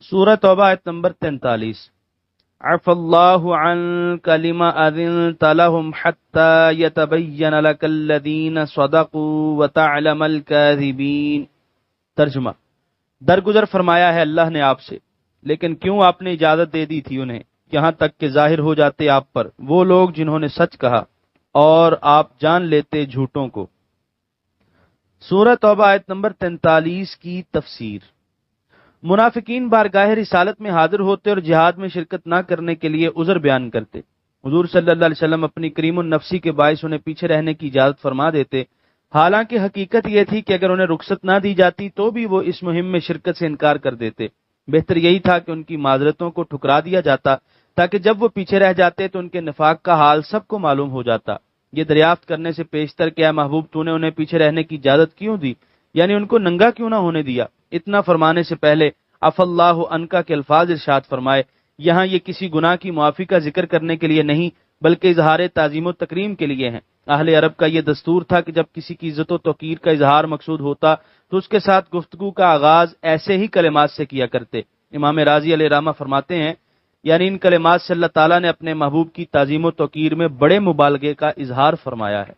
سورہ توبہ آیت نمبر 43۔ عفا اللہ عنک لما اذنت لهم حتى يتبین لك الذین صدقوا وتعلم الكاذبین۔ ترجمہ: درگزر فرمایا ہے اللہ نے آپ سے، لیکن کیوں آپ نے اجازت دے دی تھی انہیں، یہاں تک کہ ظاہر ہو جاتے آپ پر وہ لوگ جنہوں نے سچ کہا اور آپ جان لیتے جھوٹوں کو۔ سورہ توبہ آیت نمبر 43 کی تفسیر۔ منافقین بارگاہ رسالت میں حاضر ہوتے اور جہاد میں شرکت نہ کرنے کے لیے عذر بیان کرتے۔ حضور صلی اللہ علیہ وسلم اپنی کریم النفسی کے باعث انہیں پیچھے رہنے کی اجازت فرما دیتے، حالانکہ حقیقت یہ تھی کہ اگر انہیں رخصت نہ دی جاتی تو بھی وہ اس مہم میں شرکت سے انکار کر دیتے۔ بہتر یہی تھا کہ ان کی معذرتوں کو ٹھکرا دیا جاتا تاکہ جب وہ پیچھے رہ جاتے تو ان کے نفاق کا حال سب کو معلوم ہو جاتا۔ یہ دریافت کرنے سے پیشتر کہ اے محبوب تو نے انہیں پیچھے رہنے کی اجازت کیوں دی، یعنی ان کو ننگا کیوں نہ ہونے دیا، اتنا فرمانے سے پہلے عفا اللہ عنکا کے الفاظ ارشاد فرمائے۔ یہاں یہ کسی گناہ کی معافی کا ذکر کرنے کے لیے نہیں بلکہ اظہار تعظیم و تکریم کے لیے ہیں۔ اہل عرب کا یہ دستور تھا کہ جب کسی کی عزت و توقیر کا اظہار مقصود ہوتا تو اس کے ساتھ گفتگو کا آغاز ایسے ہی کلمات سے کیا کرتے۔ امام راضی علیہ رحمہ فرماتے ہیں یعنی ان کلمات سے اللہ تعالیٰ نے اپنے محبوب کی تعظیم و توقیر میں بڑے مبالغے کا اظہار فرمایا ہے۔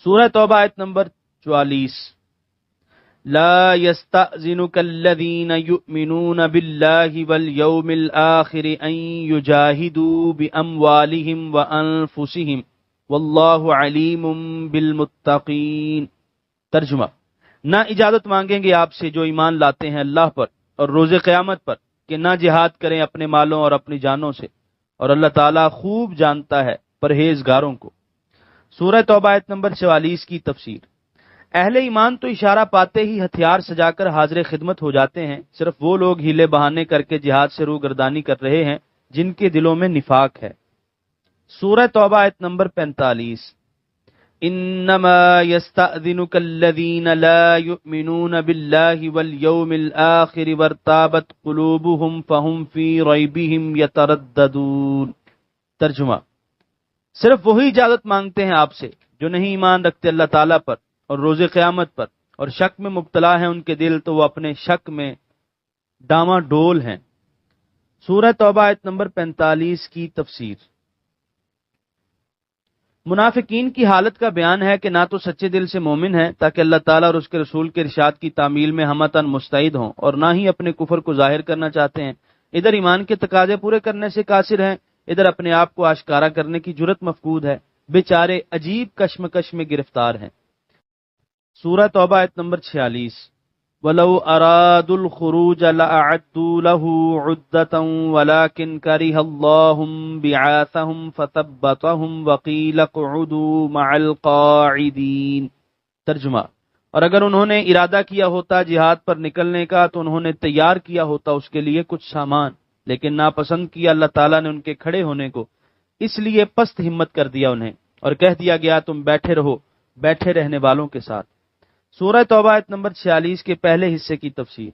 سورہ توبہ آیت نمبر 44۔ لا يستأذنك الذين يؤمنون بالله واليوم الآخر أن يجاهدوا بأموالهم وأنفسهم والله عليم بالمتقين۔ ترجمہ: نہ اجازت مانگیں گے آپ سے جو ایمان لاتے ہیں اللہ پر اور روز قیامت پر کہ نہ جہاد کریں اپنے مالوں اور اپنی جانوں سے، اور اللہ تعالیٰ خوب جانتا ہے پرہیزگاروں کو۔ سورہ توبہ آیت نمبر 44 کی تفسیر۔ اہل ایمان تو اشارہ پاتے ہی ہتھیار سجا کر حاضر خدمت ہو جاتے ہیں، صرف وہ لوگ ہیلے بہانے کر کے جہاد سے روگردانی کر رہے ہیں جن کے دلوں میں نفاق ہے۔ سورہ توبہ آیت نمبر 45۔ انما يستأذنك الذين لا يؤمنون بالله واليوم الآخر وارتابت قلوبهم فهم في ريبهم يترددون۔ ترجمہ: صرف وہی اجازت مانگتے ہیں آپ سے جو نہیں ایمان رکھتے اللہ تعالیٰ پر اور روز قیامت پر، اور شک میں مبتلا ہیں ان کے دل تو وہ اپنے شک میں ڈاما ڈول ہیں۔ سورہ توبہ آیت نمبر 45 کی تفسیر۔ منافقین کی حالت کا بیان ہے کہ نہ تو سچے دل سے مومن ہیں تاکہ اللہ تعالیٰ اور اس کے رسول کے ارشاد کی تعمیل میں ہمتاً مستعد ہوں، اور نہ ہی اپنے کفر کو ظاہر کرنا چاہتے ہیں، ادھر ایمان کے تقاضے پورے کرنے سے قاصر ہیں، ادھر اپنے آپ کو آشکارا کرنے کی جرت مفقود ہے، بیچارے عجیب کشمکش میں گرفتار ہیں۔ سورہ توبہ آیت نمبر 46۔ وَلَوْ أَرَادُوا الْخُرُوجَ لَأَعَدُّوا لَهُ عُدَّةً وَلَكِنْ كَرِهَ اللَّهُ بِعَاثَهُمْ فَثَبَّطَهُمْ وَقِيلَ اقْعُدُوا مَعَ الْقَاعِدِينَ۔ ترجمہ: اور اگر انہوں نے ارادہ کیا ہوتا جہاد پر نکلنے کا تو انہوں نے تیار کیا ہوتا اس کے لیے کچھ سامان، لیکن ناپسند کیا اللہ تعالیٰ نے ان کے کھڑے ہونے کو، اس لیے پست ہمت کر دیا انہیں اور کہہ دیا گیا تم بیٹھے رہو بیٹھے رہنے والوں کے ساتھ۔ سورہ توبہ آیت نمبر 46 کے پہلے حصے کی تفسیر۔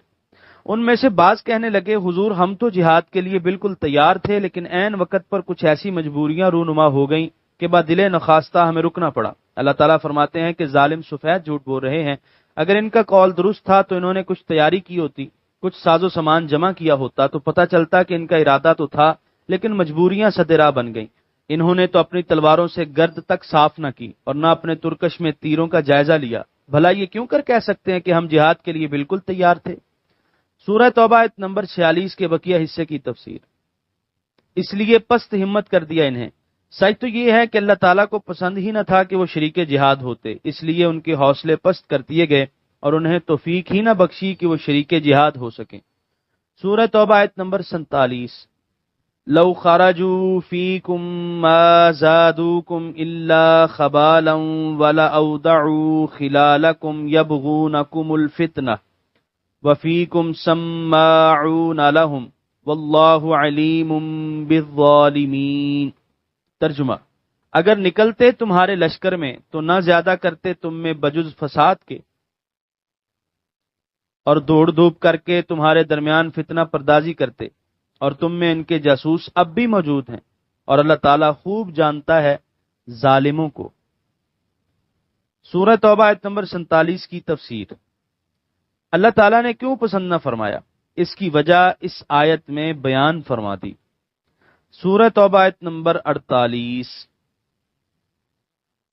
ان میں سے بعض کہنے لگے حضور ہم تو جہاد کے لیے بالکل تیار تھے، لیکن عین وقت پر کچھ ایسی مجبوریاں رونما ہو گئیں کہ بدل نخواستہ ہمیں رکنا پڑا۔ اللہ تعالیٰ فرماتے ہیں کہ ظالم سفید جھوٹ بول رہے ہیں، اگر ان کا قول درست تھا تو انہوں نے کچھ تیاری کی ہوتی، کچھ ساز و سامان جمع کیا ہوتا تو پتہ چلتا کہ ان کا ارادہ تو تھا لیکن مجبوریاں سدراہ بن گئیں۔ انہوں نے تو اپنی تلواروں سے گرد تک صاف نہ کی اور نہ اپنے ترکش میں تیروں کا جائزہ لیا، بھلا یہ کیوں کر کہہ سکتے ہیں کہ ہم جہاد کے لیے بالکل تیار تھے۔ سورہ توبہ آیت نمبر 46 کے بقیہ حصے کی تفسیر۔ اس لیے پست ہمت کر دیا انہیں، سچ تو یہ ہے کہ اللہ تعالیٰ کو پسند ہی نہ تھا کہ وہ شریک جہاد ہوتے، اس لیے ان کے حوصلے پست کر دیے گئے اور انہیں توفیق ہی نہ بخشی کہ وہ شریک جہاد ہو سکیں۔ سورہ توبہ آیت نمبر 47۔ لو خرجوا فیکم ما زادوکم الا خبالا ولأودعوا خلالکم یبغونکم الفتنہ وفیکم سماعون لهم واللہ علیم بالظالمین۔ ترجمہ: اگر نکلتے تمہارے لشکر میں تو نہ زیادہ کرتے تم میں بجز فساد کے، اور دوڑ دھوپ کر کے تمہارے درمیان فتنہ پردازی کرتے، اور تم میں ان کے جاسوس اب بھی موجود ہیں، اور اللہ تعالیٰ خوب جانتا ہے ظالموں کو۔ سورہ توبہ آیت نمبر 47 کی تفسیر۔ اللہ تعالیٰ نے کیوں پسند نہ فرمایا؟ اس کی وجہ اس آیت میں بیان فرما دی۔ سورہ توبہ آیت نمبر 48۔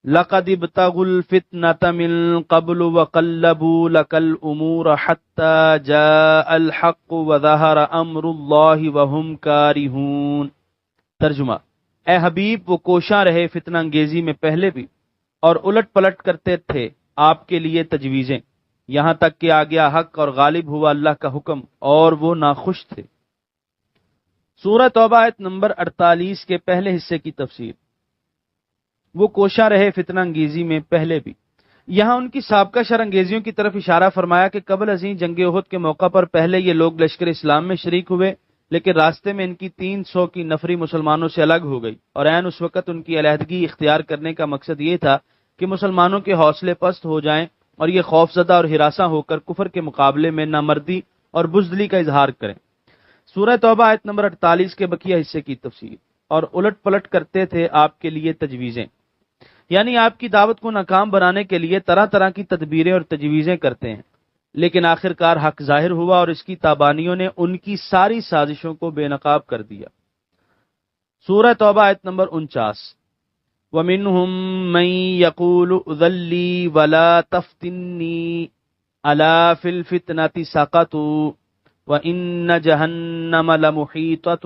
لَقَدِ ابْتَغُوا الْفِتْنَةَ مِن قَبْلُ وَقَلَّبُوا لَكَ الْأُمُورَ حَتَّى جَاءَ الْحَقُّ وَظَهَرَ أَمْرُ اللَّهِ وَهُمْ كَارِهُونَ۔ ترجمہ: اے حبیب، وہ کوشاں رہے فتنہ انگیزی میں پہلے بھی، اور الٹ پلٹ کرتے تھے آپ کے لیے تجویزیں، یہاں تک کہ آ گیا حق اور غالب ہوا اللہ کا حکم، اور وہ ناخوش تھے۔ سورہ توبہ آیت نمبر 48 کے پہلے حصے کی تفسیر۔ وہ کوشاں رہے فتنہ انگیزی میں پہلے بھی، یہاں ان کی سابقہ شر انگیزیوں کی طرف اشارہ فرمایا کہ قبل ازیں جنگ احد کے موقع پر پہلے یہ لوگ لشکر اسلام میں شریک ہوئے، لیکن راستے میں ان کی 300 کی نفری مسلمانوں سے الگ ہو گئی، اور عین اس وقت ان کی علیحدگی اختیار کرنے کا مقصد یہ تھا کہ مسلمانوں کے حوصلے پست ہو جائیں اور یہ خوفزدہ اور ہراساں ہو کر کفر کے مقابلے میں نامردی اور بزدلی کا اظہار کریں۔ سورہ توبہ آیت نمبر 48 کے بقیہ حصے کی تفسیر۔ اور الٹ پلٹ کرتے تھے آپ کے لیے تجویزیں، یعنی آپ کی دعوت کو ناکام بنانے کے لیے طرح طرح کی تدبیریں اور تجویزیں کرتے ہیں، لیکن آخر کار حق ظاہر ہوا اور اس کی تابانیوں نے ان کی ساری سازشوں کو بے نقاب کر دیا۔ سورہ توبہ آیت نمبر 49۔ وَمِنْهُمْ مَنْ يَقُولُ ائْذَن لِّي وَلَا تَفْتِنِّي أَلَا فِي الْفِتْنَةِ سَقَطُوا وَإِنَّ جَهَنَّمَ لَمُحِيطَةٌ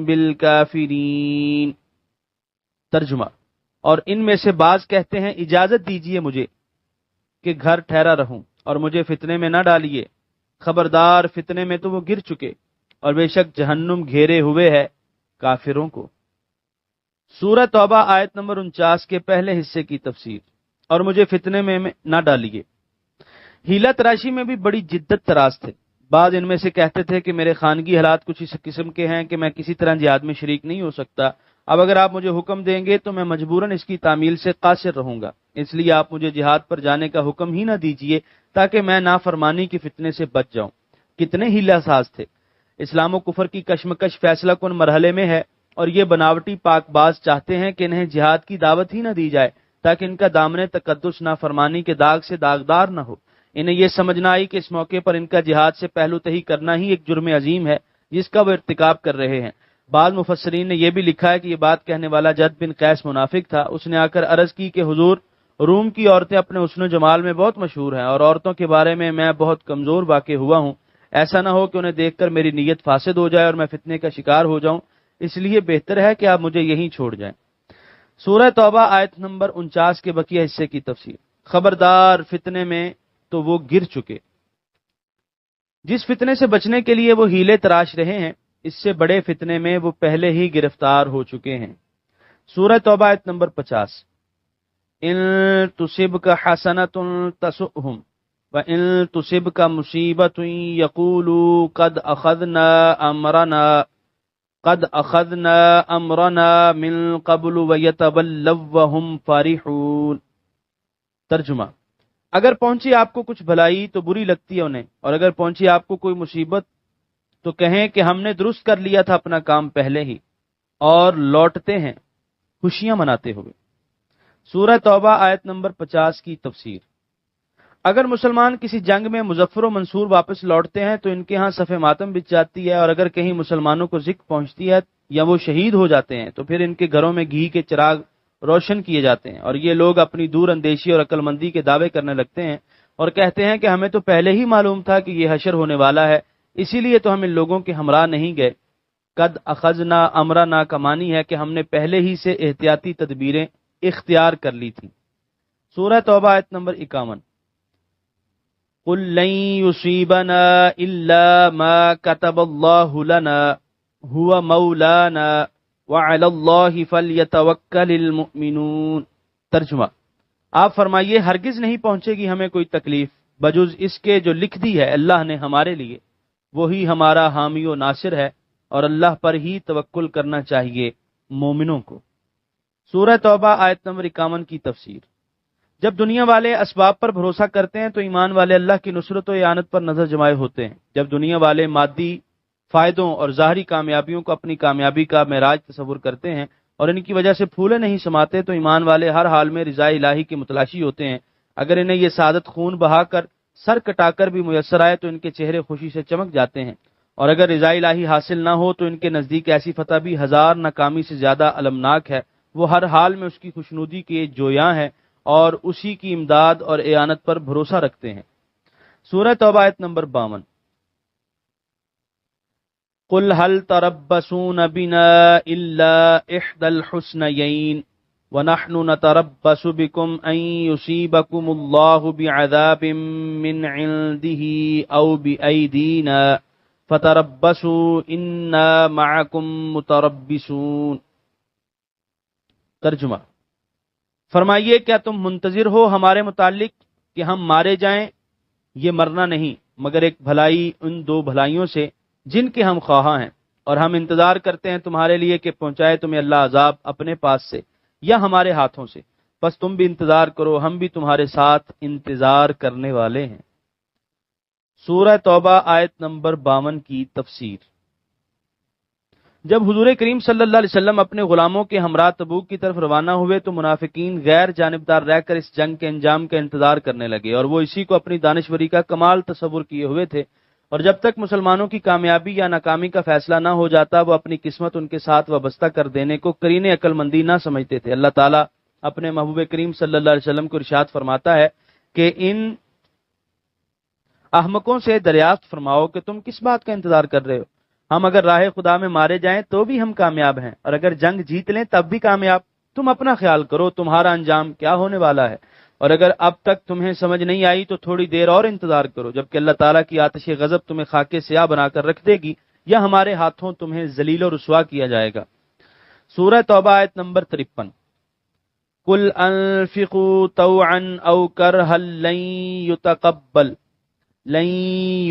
بِالْكَافِرِينَ۔ ترجمہ: اور ان میں سے بعض کہتے ہیں اجازت دیجئے مجھے کہ گھر ٹھہرا رہوں اور مجھے فتنے میں نہ ڈالیے، خبردار فتنے میں تو وہ گر چکے، اور بے شک جہنم گھیرے ہوئے ہے کافروں کو۔ سورہ توبہ آیت نمبر 49 کے پہلے حصے کی تفسیر۔ اور مجھے فتنے میں نہ ڈالیے، ہیلہ تراشی میں بھی بڑی جدت تراز تھے۔ بعض ان میں سے کہتے تھے کہ میرے خانگی حالات کچھ اس قسم کے ہیں کہ میں کسی طرح جہاد میں شریک نہیں ہو سکتا، اب اگر آپ مجھے حکم دیں گے تو میں مجبوراً اس کی تعمیل سے قاصر رہوں گا، اس لیے آپ مجھے جہاد پر جانے کا حکم ہی نہ دیجیے تاکہ میں نافرمانی کی فتنے سے بچ جاؤں۔ کتنے ہیلہ ساز تھے۔ اسلام و کفر کی کشمکش فیصلہ کن مرحلے میں ہے، اور یہ بناوٹی پاک باز چاہتے ہیں کہ انہیں جہاد کی دعوت ہی نہ دی جائے تاکہ ان کا دامن تقدس نافرمانی کے داغ سے داغدار نہ ہو۔ انہیں یہ سمجھنا آئی کہ اس موقع پر ان کا جہاد سے پہلو تہی کرنا ہی ایک جرم عظیم ہے جس کا وہ ارتکاب کر رہے ہیں۔ بعض مفسرین نے یہ بھی لکھا ہے کہ یہ بات کہنے والا جد بن قیس منافق تھا۔ اس نے آ کر عرض کی کہ حضور، روم کی عورتیں اپنے حسن و جمال میں بہت مشہور ہیں، اور عورتوں کے بارے میں بہت کمزور واقع ہوا ہوں، ایسا نہ ہو کہ انہیں دیکھ کر میری نیت فاسد ہو جائے اور میں فتنے کا شکار ہو جاؤں، اس لیے بہتر ہے کہ آپ مجھے یہیں چھوڑ جائیں۔ سورہ توبہ آیت نمبر 49 کے بقیہ حصے کی تفسیر۔ خبردار فتنے میں تو وہ گر چکے۔ جس فتنے سے بچنے کے لیے وہ ہیلے تراش رہے ہیں، اس سے بڑے فتنے میں وہ پہلے ہی گرفتار ہو چکے ہیں۔ سورہ توبہ آیت نمبر 50۔ ان تصبک حسنۃ تسؤہم وان تصبک مصیبۃ یقولوا قد اخذنا امرنا من قبل ویتولوا وهم فرحون۔ ترجمہ: اگر پہنچی آپ کو کچھ بھلائی تو بری لگتی ہے انہیں، اور اگر پہنچی آپ کو کوئی مصیبت تو کہیں کہ ہم نے درست کر لیا تھا اپنا کام پہلے ہی، اور لوٹتے ہیں خوشیاں مناتے ہوئے۔ سورہ توبہ آیت نمبر 50 کی تفسیر۔ اگر مسلمان کسی جنگ میں مظفر و منصور واپس لوٹتے ہیں تو ان کے ہاں صف ماتم بچ جاتی ہے، اور اگر کہیں مسلمانوں کو ذکر پہنچتی ہے یا وہ شہید ہو جاتے ہیں تو پھر ان کے گھروں میں گھی کے چراغ روشن کیے جاتے ہیں، اور یہ لوگ اپنی دور اندیشی اور عقل مندی کے دعوے کرنے لگتے ہیں اور کہتے ہیں کہ ہمیں تو پہلے ہی معلوم تھا کہ یہ حشر ہونے والا ہے، اسی لیے تو ہم ان لوگوں کے ہمراہ نہیں گئے۔ قد اخذنا امرنا کا معنی ہے کہ ہم نے پہلے ہی سے احتیاطی تدبیریں اختیار کر لی تھیں۔ سورہ توبہ آیت نمبر 51۔ قل لن يصيبنا الا ما كتب الله لنا هو مولانا وعلى الله فليتوكل المؤمنون۔ ترجمہ: آپ فرمائیے ہرگز نہیں پہنچے گی ہمیں کوئی تکلیف بجز اس کے جو لکھ دی ہے اللہ نے ہمارے لیے، وہی ہمارا حامی و ناصر ہے، اور اللہ پر ہی توکل کرنا چاہیے مومنوں کو۔ سورہ توبہ آیت نمبر 51 کی تفسیر۔ جب دنیا والے اسباب پر بھروسہ کرتے ہیں تو ایمان والے اللہ کی نصرت و اعانت پر نظر جمائے ہوتے ہیں۔ جب دنیا والے مادی فائدوں اور ظاہری کامیابیوں کو اپنی کامیابی کا معراج تصور کرتے ہیں اور ان کی وجہ سے پھولے نہیں سماتے تو ایمان والے ہر حال میں رضا الہی کی متلاشی ہوتے ہیں۔ اگر انہیں یہ سعادت خون بہا کر سر کٹا کر بھی میسر آئے تو ان کے چہرے خوشی سے چمک جاتے ہیں، اور اگر رضا الہی حاصل نہ ہو تو ان کے نزدیک ایسی فتح بھی 1000 ناکامی سے زیادہ المناک ہے۔ وہ ہر حال میں اس کی خوشنودی کے جویاں ہیں اور اسی کی امداد اور اعانت پر بھروسہ رکھتے ہیں۔ سورہ توبہ آیت نمبر 52۔ قل هل تربصون بنا الا احدى الحسنيين ونحن نتربص بكم ان يصيبكم الله بعذاب من عنده او بايدينا فتربصوا انا معكم متربصون۔ ترجمہ، فرمائیے کیا تم منتظر ہو ہمارے متعلق کہ ہم مارے جائیں؟ یہ مرنا نہیں مگر ایک بھلائی ان دو بھلائیوں سے جن کے ہم خواہاں ہیں، اور ہم انتظار کرتے ہیں تمہارے لیے کہ پہنچائے تمہیں اللہ عذاب اپنے پاس سے یا ہمارے ہاتھوں سے، بس تم بھی انتظار کرو، ہم بھی تمہارے ساتھ انتظار کرنے والے ہیں۔ سورہ توبہ آیت نمبر 52 کی تفسیر۔ جب حضور کریم صلی اللہ علیہ وسلم اپنے غلاموں کے ہمراہ تبوک کی طرف روانہ ہوئے تو منافقین غیر جانبدار رہ کر اس جنگ کے انجام کا انتظار کرنے لگے، اور وہ اسی کو اپنی دانشوری کا کمال تصور کیے ہوئے تھے، اور جب تک مسلمانوں کی کامیابی یا ناکامی کا فیصلہ نہ ہو جاتا وہ اپنی قسمت ان کے ساتھ وابستہ کر دینے کو قرین عقل مندی نہ سمجھتے تھے۔ اللہ تعالیٰ اپنے محبوب کریم صلی اللہ علیہ وسلم کو ارشاد فرماتا ہے کہ ان احمقوں سے دریافت فرماؤ کہ تم کس بات کا انتظار کر رہے ہو؟ ہم اگر راہ خدا میں مارے جائیں تو بھی ہم کامیاب ہیں، اور اگر جنگ جیت لیں تب بھی کامیاب۔ تم اپنا خیال کرو تمہارا انجام کیا ہونے والا ہے، اور اگر اب تک تمہیں سمجھ نہیں آئی تو تھوڑی دیر اور انتظار کرو، جبکہ اللہ تعالیٰ کی آتش غضب تمہیں خاکے سیاہ بنا کر رکھ دے گی یا ہمارے ہاتھوں تمہیں ذلیل و رسوا کیا جائے گا۔ سورہ توبہ آیت نمبر 53۔ قل انفقوا طوعا او کرها لن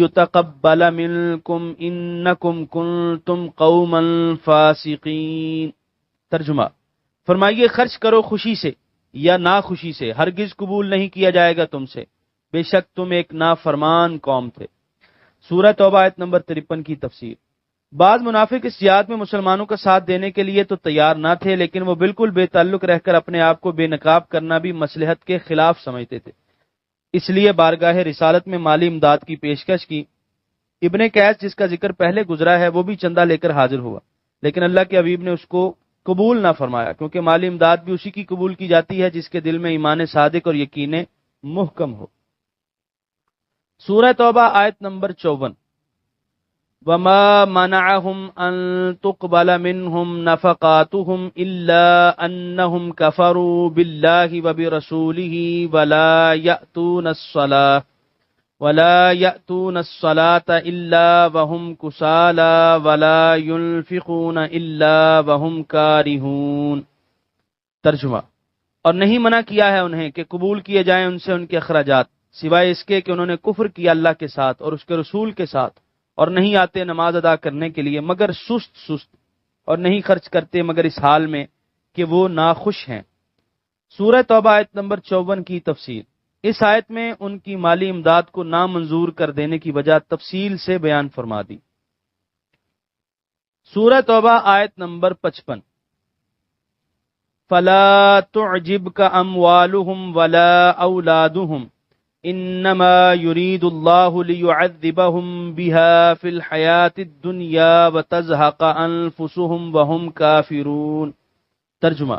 يتقبل منكم انکم کنتم قوما فاسقین۔ ترجمہ، فرمائیے خرچ کرو خوشی سے یا ناخوشی سے، ہرگز قبول نہیں کیا جائے گا تم سے، بے شک تم ایک نافرمان قوم تھے۔ سورہ توبہ آیت نمبر 53 کی تفسیر۔ بعض منافق اس جہاد میں مسلمانوں کا ساتھ دینے کے لیے تو تیار نہ تھے، لیکن وہ بالکل بے تعلق رہ کر اپنے آپ کو بے نقاب کرنا بھی مصلحت کے خلاف سمجھتے تھے، اس لیے بارگاہ رسالت میں مالی امداد کی پیشکش کی۔ ابن قیس جس کا ذکر پہلے گزرا ہے وہ بھی چندہ لے کر حاضر ہوا، لیکن اللہ کے حبیب نے اس کو قبول نہ فرمایا، کیونکہ مالی امداد بھی اسی کی قبول کی جاتی ہے جس کے دل میں ایمان صادق اور یقین محکم ہو۔ سورہ توبہ آیت نمبر 54۔ وما منعهم ان تقبل منهم نفقاتهم الا انهم كفروا بالله وبرسوله ولا يأتون الصلاة الا وهم كسالى ولا ينفقون الا وهم كارهون۔ ترجمہ، اور نہیں منع کیا ہے انہیں کہ قبول کیے جائیں ان سے ان کے اخراجات سوائے اس کے کہ انہوں نے کفر کیا اللہ کے ساتھ اور اس کے رسول کے ساتھ، اور نہیں آتے نماز ادا کرنے کے لیے مگر سست، اور نہیں خرچ کرتے مگر اس حال میں کہ وہ ناخوش ہیں۔ سورہ توبہ آیت نمبر 54 کی تفسیر۔ اس آیت میں ان کی مالی امداد کو نامنظور کر دینے کی وجہ تفصیل سے بیان فرما دی۔ سورہ توبہ آیت نمبر 55۔ فلا تعجبك اموالهم ولا اولادهم انما يريد الله ليعذبهم بها في الحياة الدنيا وتزهق انفسهم وهم كافرون۔ ترجمہ،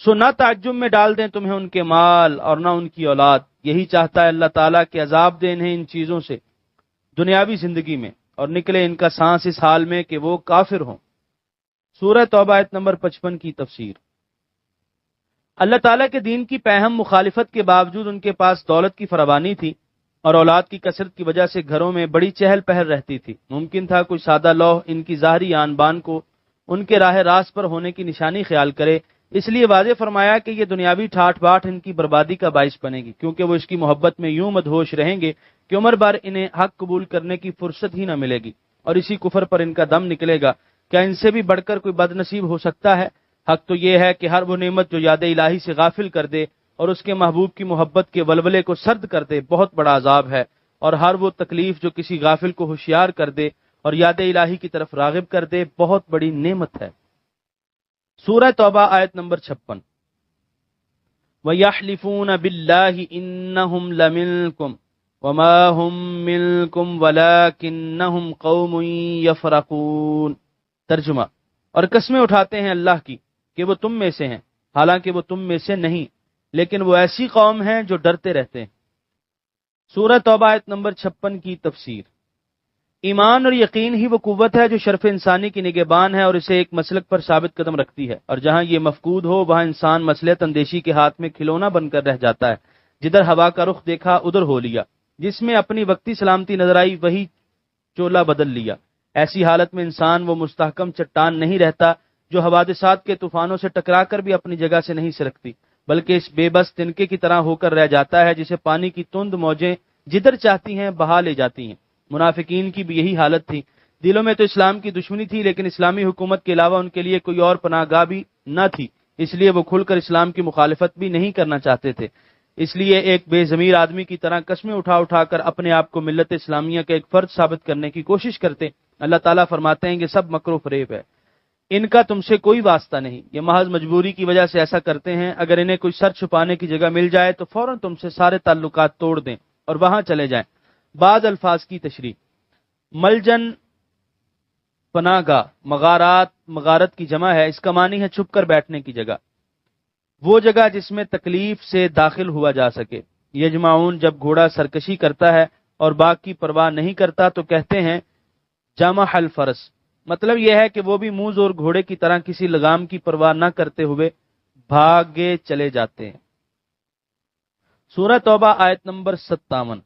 سو نہ تعجب میں ڈال دیں تمہیں ان کے مال اور نہ ان کی اولاد، یہی چاہتا ہے اللہ تعالیٰ کہ عذاب دے انہیں ان چیزوں سے دنیاوی زندگی میں، اور نکلے ان کا سانس اس حال میں کہ وہ کافر ہوں۔ سورہ توبہ آیت نمبر 55 کی تفسیر۔ اللہ تعالیٰ کے دین کی پہم مخالفت کے باوجود ان کے پاس دولت کی فراوانی تھی اور اولاد کی کثرت کی وجہ سے گھروں میں بڑی چہل پہل رہتی تھی۔ ممکن تھا کوئی سادہ لوح ان کی ظاہری آن بان کو ان کے راہ راست پر ہونے کی نشانی خیال کرے، اس لیے واضح فرمایا کہ یہ دنیاوی ٹھاٹ باٹ ان کی بربادی کا باعث بنے گی، کیونکہ وہ اس کی محبت میں یوں مدہوش رہیں گے کہ عمر بھر انہیں حق قبول کرنے کی فرصت ہی نہ ملے گی، اور اسی کفر پر ان کا دم نکلے گا۔ کیا ان سے بھی بڑھ کر کوئی بد نصیب ہو سکتا ہے؟ حق تو یہ ہے کہ ہر وہ نعمت جو یاد الہی سے غافل کر دے اور اس کے محبوب کی محبت کے ولولے کو سرد کر دے بہت بڑا عذاب ہے، اور ہر وہ تکلیف جو کسی غافل کو ہوشیار کر دے اور یاد الہی کی طرف راغب کر دے بہت بڑی نعمت ہے۔ سورہ توبہ آیت نمبر 56۔ وَيَحْلِفُونَ بِاللَّهِ إِنَّهُمْ لَمِنْكُمْ وما هم منکم ولکنہم قوم یفرقون۔ ترجمہ، اور قسمیں اٹھاتے ہیں اللہ کی کہ وہ تم میں سے ہیں، حالانکہ وہ تم میں سے نہیں، لیکن وہ ایسی قوم ہیں جو ڈرتے رہتے ہیں۔ سورہ توبہ آیت نمبر 56 کی تفسیر۔ ایمان اور یقین ہی وہ قوت ہے جو شرف انسانی کی نگہبان ہے اور اسے ایک مسلک پر ثابت قدم رکھتی ہے، اور جہاں یہ مفقود ہو وہاں انسان مصلحت اندیشی کے ہاتھ میں کھلونا بن کر رہ جاتا ہے، جدھر ہوا کا رخ دیکھا ادھر ہو لیا، جس میں اپنی وقتی سلامتی نظر آئی وہی چولہ بدل لیا۔ ایسی حالت میں انسان وہ مستحکم چٹان نہیں رہتا جو حوادثات کے طوفانوں سے ٹکرا کر بھی اپنی جگہ سے نہیں سرکتی، بلکہ اس بے بس تنکے کی طرح ہو کر رہ جاتا ہے جسے پانی کی تند موجیں جدھر چاہتی ہیں بہا لے جاتی ہیں۔ منافقین کی بھی یہی حالت تھی، دلوں میں تو اسلام کی دشمنی تھی، لیکن اسلامی حکومت کے علاوہ ان کے لیے کوئی اور پناہ گاہ بھی نہ تھی، اس لیے وہ کھل کر اسلام کی مخالفت بھی نہیں کرنا چاہتے تھے۔ اس لیے ایک بے ضمیر آدمی کی طرح قسمیں اٹھا اٹھا کر اپنے آپ کو ملت اسلامیہ کا ایک فرد ثابت کرنے کی کوشش کرتے۔ اللہ تعالیٰ فرماتے ہیں کہ سب مکر و فریب ہے، ان کا تم سے کوئی واسطہ نہیں، یہ محض مجبوری کی وجہ سے ایسا کرتے ہیں۔ اگر انہیں کوئی سر چھپانے کی جگہ مل جائے تو فوراً تم سے سارے تعلقات توڑ دیں اور وہاں چلے جائیں۔ بعض الفاظ کی تشریح: ملجن پناہ گاہ، مغارت کی جمع ہے، اس کا معنی ہے چھپ کر بیٹھنے کی جگہ، وہ جگہ جس میں تکلیف سے داخل ہوا جا سکے۔ یجمعون، جب گھوڑا سرکشی کرتا ہے اور باغ کی پرواہ نہیں کرتا تو کہتے ہیں جمع الفرس، مطلب یہ ہے کہ وہ بھی منہ زور گھوڑے کی طرح کسی لگام کی پرواہ نہ کرتے ہوئے بھاگے چلے جاتے ہیں۔ سورہ توبہ آیت نمبر 57۔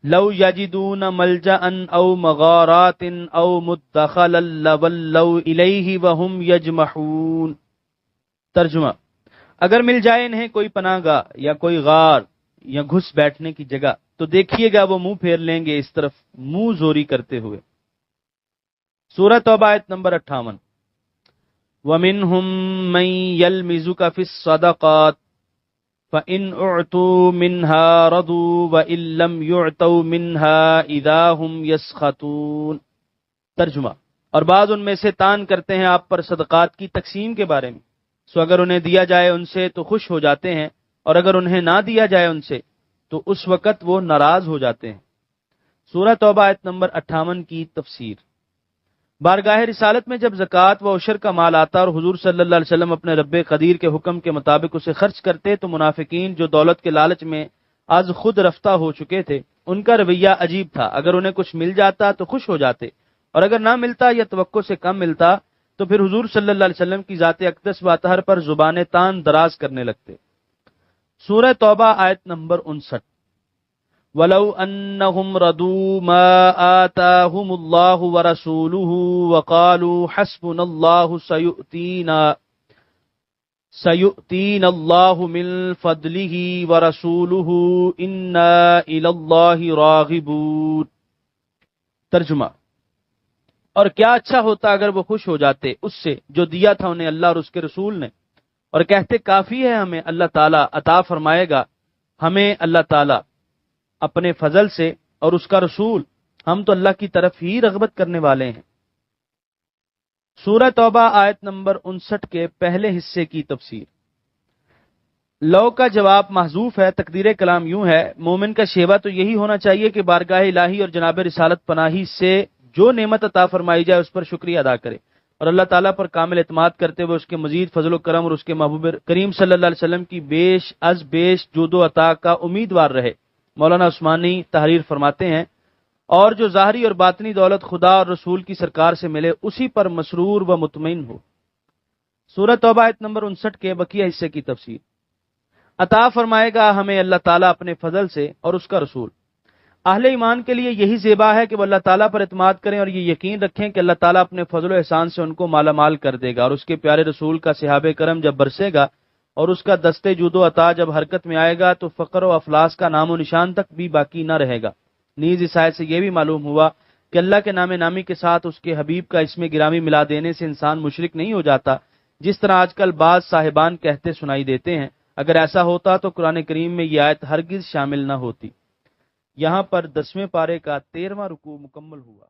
لو یجدون ملجأ او مغارات او مدخلا لولوا الیہ وہم یجمحون۔ ترجمہ، اگر مل جائے انہیں کوئی پناہ گاہ یا کوئی غار یا گھس بیٹھنے کی جگہ تو دیکھیے گا وہ منہ پھیر لیں گے اس طرف منہ زوری کرتے ہوئے۔ سورہ توبہ آیت نمبر 58۔ وَمِنْهُمْ مَنْ يَلْمِزُكَ فِي الصَّدَقَاتِ فَإِنْ أُعْطُوا مِنْهَا رَضُوا وَإِنْ لَمْ يُعْطَوْا مِنْهَا إِذَا هُمْ يَسْخَطُونَ۔ ترجمہ، اور بعض ان میں سے تان کرتے ہیں آپ پر صدقات کی تقسیم کے بارے میں، سو اگر انہیں دیا جائے ان سے تو خوش ہو جاتے ہیں، اور اگر انہیں نہ دیا جائے ان سے تو اس وقت وہ ناراض ہو جاتے ہیں۔ سورہ توبہ آیت نمبر 58 کی تفسیر۔ بارگاہ رسالت میں جب زکوٰۃ و عشر کا مال آتا اور حضور صلی اللہ علیہ وسلم اپنے رب قدیر کے حکم کے مطابق اسے خرچ کرتے تو منافقین جو دولت کے لالچ میں از خود رفتہ ہو چکے تھے ان کا رویہ عجیب تھا، اگر انہیں کچھ مل جاتا تو خوش ہو جاتے، اور اگر نہ ملتا یا توقع سے کم ملتا تو پھر حضور صلی اللہ علیہ وسلم کی ذات اقدس و اطہر پر زبان تان دراز کرنے لگتے۔ سورہ توبہ آیت نمبر 59۔ وَلَوْ أَنَّهُمْ رَضُوا مَا آتَاهُمُ اللَّهُ وَرَسُولُهُ وَقَالُوا حَسْبُنَا اللَّهُ سَيُؤْتِينَا اللَّهُ مِنْ فَضْلِهِ وَرَسُولُهُ إِنَّا إِلَى اللَّهِ رَاغِبُونَ۔ ترجمہ، اور کیا اچھا ہوتا اگر وہ خوش ہو جاتے اس سے جو دیا تھا انہیں اللہ اور اس کے رسول نے، اور کہتے کافی ہے ہمیں اللہ تعالیٰ عطا فرمائے گا، ہمیں اللہ تعالیٰ اپنے فضل سے اور اس کا رسول، ہم تو اللہ کی طرف ہی رغبت کرنے والے ہیں۔ سورہ توبہ آیت نمبر 59 کے پہلے حصے کی تفسیر۔ لو کا جواب محذوف ہے، تقدیر کلام یوں ہے، مومن کا شیوہ تو یہی ہونا چاہیے کہ بارگاہ الہی اور جناب رسالت پناہی سے جو نعمت عطا فرمائی جائے اس پر شکریہ ادا کرے اور اللہ تعالیٰ پر کامل اعتماد کرتے ہوئے اس کے مزید فضل و کرم اور اس کے محبوب کریم صلی اللہ علیہ وسلم کی بیش از بیش جود و عطا کا امیدوار رہے۔ مولانا عثمانی تحریر فرماتے ہیں، اور جو ظاہری اور باطنی دولت خدا اور رسول کی سرکار سے ملے اسی پر مسرور و مطمئن ہو۔ سورہ توبہ آیت نمبر 59 کے بقیہ حصے کی تفسیر۔ عطا فرمائے گا ہمیں اللہ تعالیٰ اپنے فضل سے اور اس کا رسول۔ اہل ایمان کے لیے یہی زیبا ہے کہ وہ اللہ تعالیٰ پر اعتماد کریں اور یہ یقین رکھیں کہ اللہ تعالیٰ اپنے فضل و احسان سے ان کو مالا مال کر دے گا، اور اس کے پیارے رسول کا صحابہ کرم جب برسے گا اور اس کا دستے جود و عطا جب حرکت میں آئے گا تو فقر و افلاس کا نام و نشان تک بھی باقی نہ رہے گا۔ نیز اس آیت سے یہ بھی معلوم ہوا کہ اللہ کے نام نامی کے ساتھ اس کے حبیب کا اسم گرامی ملا دینے سے انسان مشرک نہیں ہو جاتا، جس طرح آج کل بعض صاحبان کہتے سنائی دیتے ہیں۔ اگر ایسا ہوتا تو قرآن کریم میں یہ آیت ہرگز شامل نہ ہوتی۔ یہاں پر 10ویں پارے کا 13واں رکوع مکمل ہوا۔